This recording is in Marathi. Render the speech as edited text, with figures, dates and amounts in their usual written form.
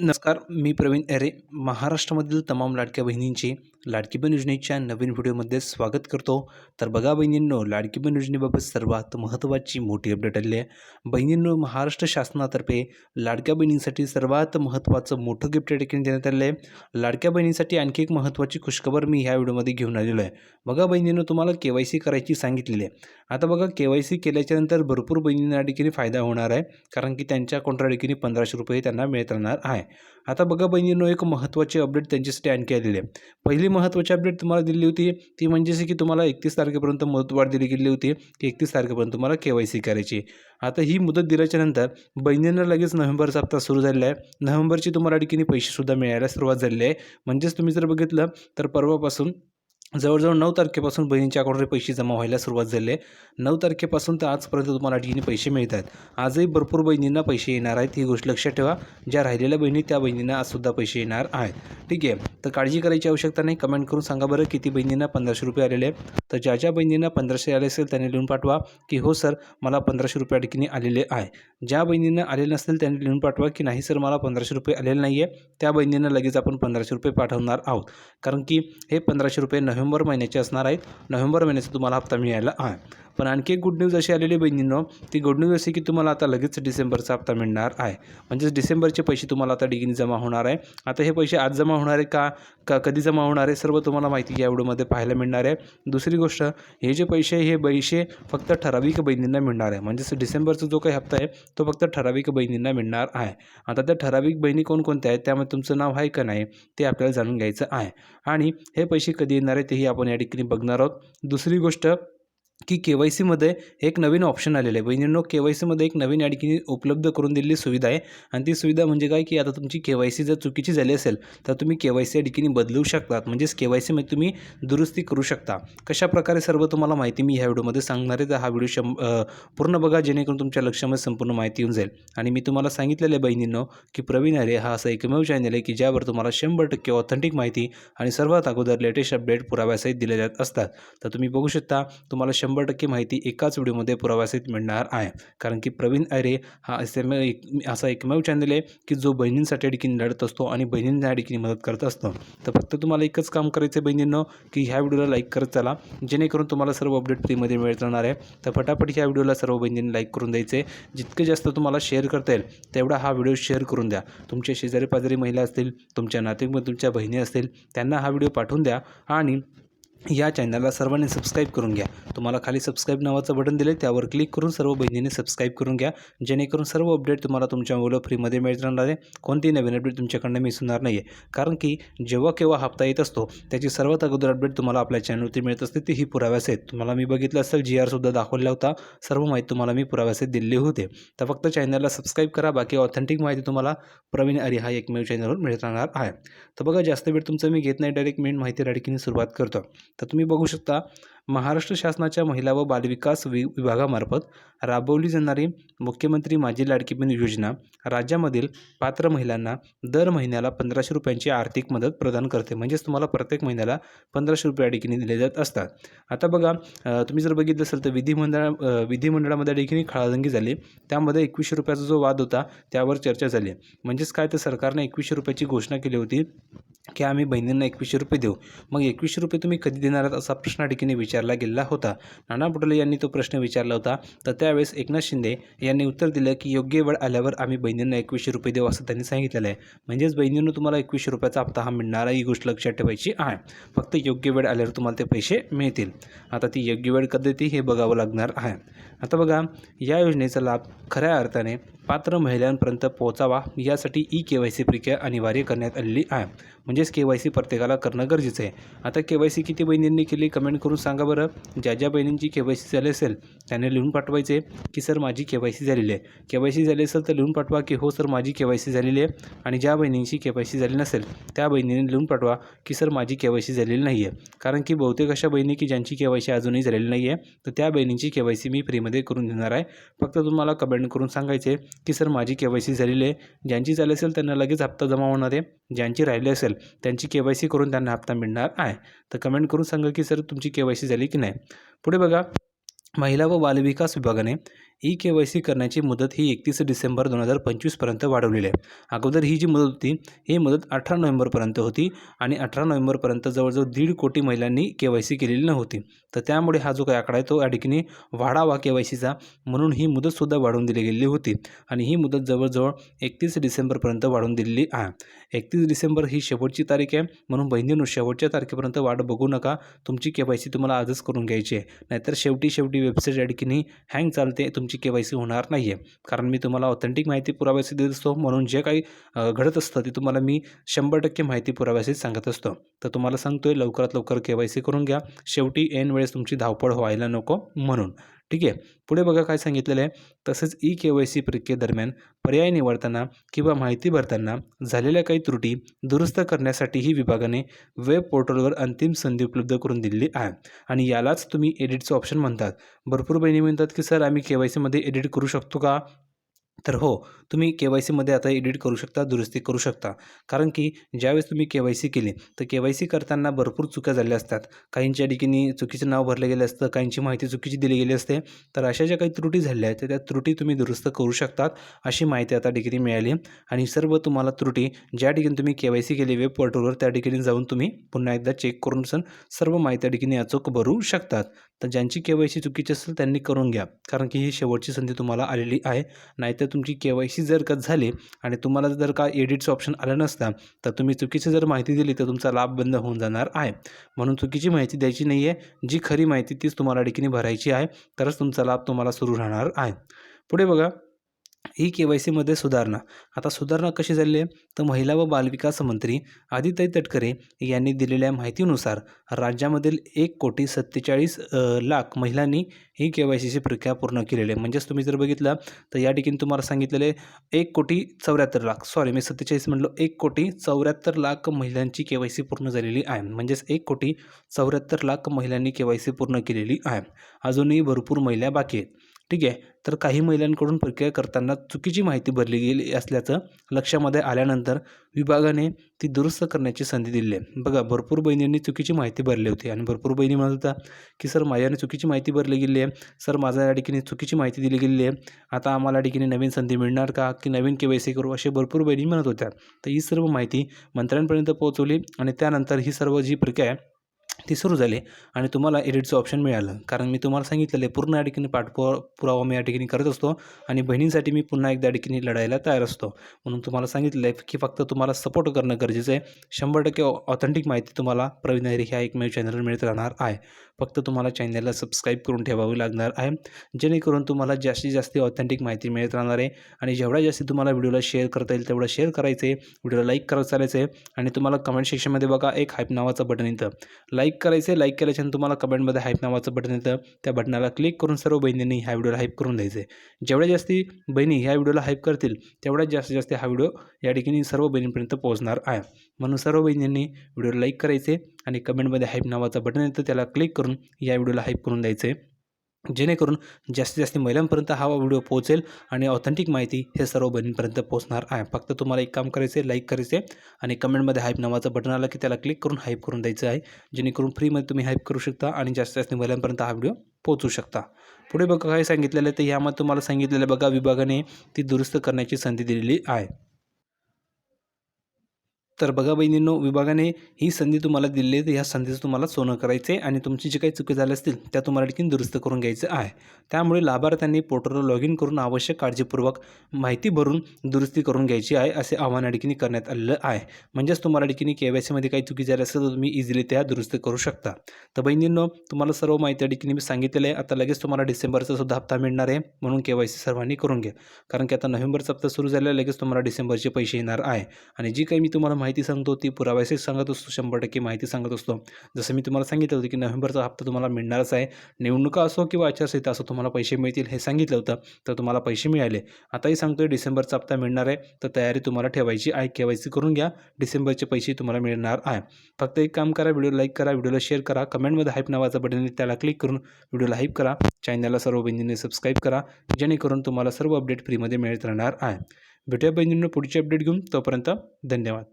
नमस्कार, मी प्रवीण एरे. महाराष्ट्रामधील तमाम लाडक्या बहिणींची लाडकी बहीण योजनेच्या नवीन व्हिडिओमध्ये स्वागत करतो. तर बघा बहिणींनो, लाडकी बहीण योजनेबाबत सर्वात महत्त्वाची मोठी अपडेट आलेली आहे. बहिणींनो, महाराष्ट्र शासनातर्फे लाडक्या बहिणींसाठी सर्वात महत्त्वाचं मोठं गिफ्ट देखील देण्यात आलं आहे. लाडक्या बहिणींसाठी आणखी एक महत्त्वाची खुशखबर मी ह्या व्हिडिओमध्ये घेऊन आलेलो आहे. बघा बहिणींनो, तुम्हाला KYC करायची सांगितलेली आहे. आता बघा, KYC केल्याच्यानंतर भरपूर बहिणींना देखील फायदा होणार आहे, कारण की त्यांच्या अकाउंटला देखील ₹1500 त्यांना मिळत राहणार आहे. आता बघा बहिणींनो, एक महत्त्वाची अपडेट त्यांच्यासाठी आणखी आलेली आहे. पहिली महत्त्वाची अपडेट तुम्हाला दिली होती ती म्हणजे की तुम्हाला 31 तारखेपर्यंत मुदतवाढ दिली गेली होती की 31 तारखेपर्यंत तुम्हाला KYC करायची. आता ही मुदत दिल्याच्यानंतर बहिणींना लगेच नोव्हेंबरचा हप्ता सुरू झालेला आहे. नोव्हेंबरची तुम्हाला आणखीन पैसेसुद्धा मिळायला सुरुवात झालेली आहे. म्हणजेच तुम्ही जर बघितलं तर परवापासून जवळजवळ 9 तारखेपासून बहिणींच्या अकाउंटवर पैसे जमा व्हायला सुरुवात झाली आहे. 9 तारखेपासून तर आजपर्यंत तुम्हाला आणखीन पैसे मिळत आहेत. आजही भरपूर बहिणींना पैसे येणार आहेत, ही गोष्ट लक्षात ठेवा. ज्या राहिलेल्या बहिणी त्या बहिणींना आजसुद्धा पैसे येणार आहेत. ठीक आहे, तर काळजी करायची आवश्यकता नाही. कमेंट करून सांगा बरं किती बहिणींना ₹1500 आलेले आहे. तर ज्या बहिणींना 1500 आले असेल त्यांनी लिहून पाठवा की हो सर, मला ₹1500 आणखीन आलेले आहे. ज्या बहिणींना आलेले नसतील त्यांनी लिहून पाठवा की नाही सर, मला ₹1500 आलेले नाही आहे. त्या बहिणींना लगेच आपण ₹1500 पाठवणार आहोत, कारण की हे ₹1500 नोव्हेंबर महिन्याचे असणार आहेत. नोव्हेंबर महिन्याचा तुम्हाला हप्ता मिळायला आहे. पण आणखी एक गुड न्यूज अशी आलेली बहिणींनो, ती गुड न्यूज अशी की तुम्हाला आता लगेच डिसेंबरचा हप्ता मिळणार आहे. म्हणजेच डिसेंबरचे पैसे तुम्हाला आता डिगीने जमा होणार आहे. आता हे पैसे आज जमा होणार आहे का कधी जमा होणार आहे, सर्व तुम्हाला माहिती या व्हिडिओमध्ये पाहायला मिळणार आहे. दुसरी गोष्ट, हे जे पैसे फक्त ठराविक बहिणींना मिळणार आहे. म्हणजेच डिसेंबरचा जो काही हप्ता आहे तो फक्त ठराविक बहिणींना मिळणार आहे. आता त्या ठराविक बहिणी कोणकोणत्या आहेत, त्यामध्ये तुमचं नाव आहे का नाही ते आपल्याला जाणून घ्यायचं आहे. आणि हे पैसे कधी येणार आहे तेही आपण या ठिकाणी बघणार आहोत. दुसरी गोष्ट की KYCमध्ये एक नवीन ऑप्शन आलेलं आहे. बहिणींनो, KYCमध्ये एक नवीन या ठिकाणी उपलब्ध करून दिलेली सुविधा आहे. आणि ती सुविधा म्हणजे काय की आता तुमची KYC जर चुकीची झाली असेल तर तुम्ही KYC या ठिकाणी बदलू शकतात. म्हणजेच KYCमध्ये तुम्ही दुरुस्ती करू शकता. कशाप्रकारे सर्व तुम्हाला माहिती मी ह्या व्हिडिओमध्ये सांगणार आहे. तर हा व्हिडिओ पूर्ण बघा, जेणेकरून तुमच्या लक्षामध्ये संपूर्ण माहिती येऊन जाईल. आणि मी तुम्हाला सांगितलेलं आहे बहिणींनो की प्रवीण अरे हा असा एकमेव चॅनल आहे की ज्यावर तुम्हाला 100% ऑथेंटिक माहिती आणि सर्वात अगोदर लेटेस्ट अपडेट पुराव्यासहित दिले जात असतात. तर तुम्ही बघू शकता, तुम्हाला 100% माहिती एकाच व्हिडिओमध्ये पुराव्यासहित मिळणार आहे. कारण की प्रवीण अरे हा असा एकमेव चॅनल आहे की जो बहिणींसाठी देखील लढत असतो आणि बहिणींना देखील मदत करत असतो. तर फक्त तुम्हाला एकच काम करायचं आहे बहिणींनो की ह्या व्हिडिओला लाईक करत चला, जेणेकरून तुम्हाला सर्व अपडेट फ्रीमध्ये मिळत राहणार आहे. तर फटाफट ह्या व्हिडिओला सर्व बहिणींनी लाईक करून द्यायचे. जितके जास्त तुम्हाला शेअर करता येईल तेवढा हा व्हिडिओ शेअर करून द्या. तुमच्या शेजारी पाजारी महिला असतील, तुमच्या नातेवाईक तुमच्या बहिणी असतील, त्यांना हा व्हिडिओ पाठवून द्या. आणि या चॅनलला सर्वांनी सबस्क्राईब करून घ्या. तुम्हाला खाली सबस्क्राईब नावाचं बटन दिले, त्यावर क्लिक करून सर्व बहिणींनी सबस्क्राईब करून घ्या, जेणेकरून सर्व अपडेट तुम्हाला तुमच्या मोबाईलवर फ्रीमध्ये मिळत राहणार आहे. कोणतीही नवीन अपडेट तुमच्याकडनं मिस होणार नाही आहे. कारण की जेव्हा केव्हा हप्ता येत असतो त्याची सर्वात अगोदर अपडेट तुम्हाला आपल्या चॅनलवरती मिळत असते, तीही पुराव्यासहित. तुम्हाला मी बघितलं असेल GR दाखवला होता. सर्व माहिती तुम्हाला मी पुराव्यासहित दिलेली होते. तर फक्त चॅनलला सबस्क्राईब करा. बाकी ऑथेंटिक माहिती तुम्हाला प्रवीण अरे हा एकमेव चॅनलवर मिळत राहणार आहे. तर बघा, जास्त वेळ तुमचं मी घेत नाही, डायरेक्ट मेन माहिती राडकीने सुरुवात करतो. तर तुम्ही बघू शकता, महाराष्ट्र शासनाच्या महिला व बालविकास विभागामार्फत राबवली जाणारी मुख्यमंत्री माझी लाडकी बहीण योजना राज्यामधील पात्र महिलांना दर महिन्याला ₹1500 आर्थिक मदत प्रदान करते. म्हणजेच तुम्हाला प्रत्येक महिन्याला ₹1500 देखील दिले जात असतात. आता बघा, तुम्ही जर बघितलं असेल तर विधिमंडळामध्ये देखील खळबळजंगी झाली. त्यामध्ये ₹2100 जो वाद होता त्यावर चर्चा झाली. म्हणजेच काय, तर सरकारने ₹2100 घोषणा केली होती की आम्ही बहिणींना ₹2100 देऊ. मग ₹2100 तुम्ही कधी देणार आहात असा प्रश्न ठिकाणी विचारला गेलेला होता. नाना पटोले यांनी तो प्रश्न विचारला होता. तर त्यावेळेस एकनाथ शिंदे यांनी उत्तर दिलं की योग्य वेळ आल्यावर आम्ही बहिणींना ₹2100 देऊ असं त्यांनी सांगितलेलं आहे. म्हणजेच बहिणींना तुम्हाला ₹2100 हप्ता हा मिळणार आहे, ही गोष्ट लक्षात ठेवायची आहे. फक्त योग्य वेळ आल्यावर तुम्हाला ते पैसे मिळतील. आता ती योग्य वेळ कधी येते हे बघावं लागणार आहे. आता बघा, या योजनेचा लाभ खऱ्या अर्थाने पात्र महिलांपर्यंत पोहोचावा यासाठी KYC प्रक्रिया अनिवार्य करण्यात आलेली आहे. म्हणजेच KYC प्रत्येकाला करणं गरजेचं आहे. आता KYC किती बहिणींनी केली कमेंट करून सांगा बरं. ज्या बहिणींची KYC झाली असेल त्याने लिहून पाठवायचे की सर माझी KYC झालेली आहे. KYC झाली असेल तर लिहून पाठवा की हो सर माझी KYC झालेली आहे. आणि ज्या बहिणींची KYC झाली नसेल त्या बहिणींनी लिहून पाठवा की सर माझी KYC झालेली नाही आहे. कारण की बहुतेक अशा बहिणी की ज्यांची KYC अजूनही झालेली नाही आहे, तर त्या बहिणींची KYC मी फ्रीमध्ये करून देणार आहे. फक्त तुम्हाला कमेंट करून सांगायचे की सर माझी KYC झालेली आहे. ज्यांची झाली असेल त्यांना लगेच हप्ता जमा होणार आहे. ज्यांची राहिली असेल त्यांची KYC करून त्यांना हप्ता मिळणार आहे. तर कमेंट करून सांगा की सर तुमची KYC झाली की नाही. पुढे बघा, महिला व बालविकास विभागाने ई-के-वाय-सी करण्याची मुदत ही 31 डिसेंबर 2025पर्यंत वाढवलेली आहे. अगोदर ही जी मुदत होती, ही मुदत 18 नोव्हेंबरपर्यंत होती आणि 18 नोव्हेंबरपर्यंत जवळजवळ 1.5 कोटी महिलांनी के-वाय-सी केलेली नव्हती. तर त्यामुळे हा जो काही आकडा आहे तो या ठिकाणी वाढावा के-वाय-सीचा म्हणून ही मुदतसुद्धा वाढवून दिली गेलेली होती आणि ही मुदत जवळजवळ 31 डिसेंबरपर्यंत वाढवून दिलेली आहे. 31 डिसेंबर ही शेवटची तारीख आहे म्हणून बहिणींनो शेवटच्या तारखेपर्यंत वाट बघू नका. तुमची के-वाय-सी तुम्हाला आजच करून घ्यायची आहे. नाहीतर शेवटी वेबसाईट या ठिकाणी हँग चालते, तुमची के-वाय-सी होणार नाही आहे. कारण मी तुम्हाला ऑथेंटिक माहिती पुराव्यासहित देत असतो म्हणून जे काही घडत असतं ते तुम्हाला मी 100% माहिती पुराव्यासहित सांगत असतो. तर तुम्हाला सांगतोय लवकरात लवकर के-वाय-सी करून घ्या. शेवटी ऐन वेळेस तुमची धावपळ व्हायला नको म्हणून. ठीक आहे. पुढे बघा काय सांगितलेलं आहे. तसेच ई-के-वाय-सी प्रक्रियेदरम्यान पर्याय निवडताना किंवा माहिती भरताना झालेल्या काही त्रुटी दुरुस्त करण्यासाठीही विभागाने वेब पोर्टलवर अंतिम संधी उपलब्ध करून दिलेली आहे आणि यालाच तुम्ही एडिटचं ऑप्शन म्हणतात. भरपूर बहिणी म्हणतात की सर आम्ही के-वाय-सीमध्ये एडिट करू शकतो का? तर हो, तुम्ही के-वाय-सीमध्ये आता एडिट करू शकता, दुरुस्ती करू शकता. कारण की ज्यावेळेस तुम्ही के-वाय-सी केली, तर के-वाय-सी करताना भरपूर चुका झाल्या असतात. काहींच्या ठिकाणी चुकीचं नाव भरलं गेलं असतं, काहींची माहिती चुकीची दिली गेली असते. तर अशा ज्या काही त्रुटी झाल्या आहेत, तर त्या त्रुटी तुम्ही दुरुस्त करू शकतात, अशी माहिती आता ठिकाणी मिळाली आणि सर्व तुम्हाला त्रुटी ज्या ठिकाणी तुम्ही के-वाय-सी केली वेब पोर्टलवर, त्या ठिकाणी जाऊन तुम्ही पुन्हा एकदा चेक करून सर्व माहिती त्या ठिकाणी अचूक भरू शकतात. तर ज्यांची के-वाय-सी चुकीची असेल त्यांनी करून घ्या. कारण की ही शेवटची संधी तुम्हाला आलेली आहे. नाहीतर तुमची के-वाय-सी जर का झाली आणि तुम्हाला जर का एडिटचं ऑप्शन आलं नसतं, तर तुम्ही चुकीची जर माहिती दिली तर तुमचा लाभ बंद होऊन जाणार आहे. म्हणून चुकीची माहिती द्यायची नाही आहे. जी खरी माहिती तीच तुम्हाला ठिकाणी भरायची आहे. तरच तुमचा लाभ तुम्हाला सुरू राहणार आहे. पुढे बघा ई-के-वाय-सीमध्ये सुधारणा. आता सुधारणा कशी झाली आहे? तर महिला व बालविकास मंत्री आदिताई तटकरे यांनी दिलेल्या माहितीनुसार राज्यामधील 1,47,00,000 महिलांनी ही के-वाय-सीची प्रक्रिया पूर्ण केलेली आहे. म्हणजेच तुम्ही जर बघितलं तर या ठिकाणी तुम्हाला सांगितलेले 1,74,00,000 सॉरी मी 47 म्हटलो 1,74,00,000 महिलांची के-वाय-सी पूर्ण झालेली आहे. म्हणजेच 1,74,00,000 महिलांनी के-वाय-सी पूर्ण केलेली आहे. अजूनही भरपूर महिला बाकी आहेत. ठीक आहे. तर काही महिलांकडून प्रक्रिया करताना चुकीची माहिती भरली गेली असल्याचं लक्षामध्ये आल्यानंतर विभागाने ती दुरुस्त करण्याची संधी दिली आहे. बघा भरपूर बहिणींनी चुकीची माहिती भरली होती आणि भरपूर बहिणी म्हणत होत्या की सर माझ्याने चुकीची माहिती भरली गेली आहे, सर माझ्या या ठिकाणी चुकीची माहिती दिली गेली आहे, आता आम्हाला या ठिकाणी नवीन संधी मिळणार का की नवीन के-वाय-सी करू, असे भरपूर बहिणी म्हणत होत्या. तर ही सर्व माहिती मंत्र्यांपर्यंत पोहोचवली आणि त्यानंतर ही सर्व जी प्रक्रिया आहे ती सुरू झाली आणि तुम्हाला एडिटचं ऑप्शन मिळालं. कारण मी तुम्हाला सांगितलेलं आहे पूर्ण या ठिकाणी पुरावा मी या ठिकाणी करत असतो आणि बहिणींसाठी मी पुन्हा एकदा या ठिकाणी लढायला तयार असतो. म्हणून तुम्हाला सांगितलेलं आहे की फक्त तुम्हाला सपोर्ट करणं गरजेचं आहे. 100% ऑथेंटिक माहिती तुम्हाला प्रवीण अहिरे ह्या एकमेव चॅनलवर मिळत राहणार आहे. फक्त तुम्हाला चॅनलला सबस्क्राईब करून ठेवावी लागणार आहे, जेणेकरून तुम्हाला जास्तीत जास्त ऑथेंटिक माहिती मिळत राहणार आहे आणि जेवढ्या जास्ती तुम्हाला व्हिडिओला शेअर करता येईल तेवढं शेअर करायचं आहे, व्हिडिओला लाईक करत चालायचं आहे आणि तुम्हाला कमेंट सेक्शनमध्ये बघा एक हाईप नावाचं बटन येतं. लाईक करायचं आहे, लाईक केल्याच्यानंतर तुम्हाला कमेंटमध्ये हाईप नावाचं बटन येतं. त्या बटनाला क्लिक करून सर्व बहिणींनी ह्या व्हिडिओला हाईप करून द्यायचं आहे. जेवढ्या जास्ती बहिणी ह्या व्हिडिओला हाईप करतील तेवढ्याच जास्तीत जास्त हा व्हिडिओ या ठिकाणी सर्व बहिणींपर्यंत पोहोचणार आहे. म्हणून सर्व बहिणींनी व्हिडिओला लाईक करायचे आणि कमेंटमध्ये हाईप नावाचं बटन येतं त्याला क्लिक करून या व्हिडिओला हाईप करून द्यायचं आहे. जेणेकरून जास्तीत जास्त महिलांपर्यंत हा व्हिडिओ पोहोचेल आणि ऑथेंटिक माहिती हे सर्व बहिणींपर्यंत पोहोचणार आहे. फक्त तुम्हाला एक काम करायचं आहे, लाईक करायचे आणि कमेंटमध्ये हाईप नावाचं बटन आलं की त्याला क्लिक करून हाईप करून द्यायचं आहे. जेणेकरून फ्रीमध्ये तुम्ही हाईप करू शकता आणि जास्तीत जास्त महिलांपर्यंत हा व्हिडिओ पोहोचू शकता. पुढे बघा काय सांगितलेलं आहे, तर यामध्ये तुम्हाला सांगितलेलं बघा विभागाने ती दुरुस्त करण्याची संधी दिलेली आहे. तर बघा बहिणींनो, विभागाने ही संधी तुम्हाला दिली आहे, तर ह्या संधीचं तुम्हाला सोनं करायचं आहे आणि तुमची जी काही चुकी झाल्या असतील त्या तुम्हाला ठिकाणी दुरुस्त करून घ्यायचं आहे. त्यामुळे लाभार्थ्यांनी पोर्टलवर लॉग इन करून आवश्यक काळजीपूर्वक माहिती भरून दुरुस्ती करून घ्यायची आहे, असे आवाहन या ठिकाणी करण्यात आलेलं आहे. म्हणजेच तुम्हाला ठिकाणी के-वाय-सीमध्ये काही चुकी झाल्या असेल तर तुम्ही इझिली त्या दुरुस्त करू शकता. तर बहिणींनो, तुम्हाला सर्व माहिती या ठिकाणी मी सांगितलेलं आहे. आता लगेच तुम्हाला डिसेंबरचा सुद्धा हप्ता मिळणार आहे, म्हणून के-वाय-सी सर्वांनी करून घ्या. कारण की आता नोव्हेंबरचा हप्ता सुरू झाला, लगेच तुम्हाला डिसेंबरचे पैसे येणार आहे आणि जी काही मी तुम्हाला माहिती सांगतो ती पुराव्यासहित सांगत असतो, 100% माहिती सांगत असतो. जसं मी तुम्हाला सांगितलं होतं की नोव्हेंबरचा हप्ता तुम्हाला मिळणारच आहे. निवडणुका असो किंवा आचारसंहिता असो तुम्हाला पैसे मिळतील हे सांगितलं होतं, तर तुम्हाला पैसे मिळाले. आताही सांगतोय डिसेंबरचा हप्ता मिळणार आहे, तर तयारी तुम्हाला ठेवायची आहे. के-वाय-सी करून घ्या, डिसेंबरचे पैसे तुम्हाला मिळणार आहे. फक्त एक काम करा, व्हिडिओ लाईक करा, व्हिडिओला शेअर करा, कमेंटमध्ये हाईप नावाचं बटन आहे त्याला क्लिक करून व्हिडिओला हाईप करा, चॅनलला सर्व बहिणींनी सबस्क्राईब करा, जेणेकरून तुम्हाला सर्व अपडेट फ्रीमध्ये मिळत राहणार आहे. भेटूया बहिणींनो पुढची अपडेट घेऊन, तोपर्यंत धन्यवाद.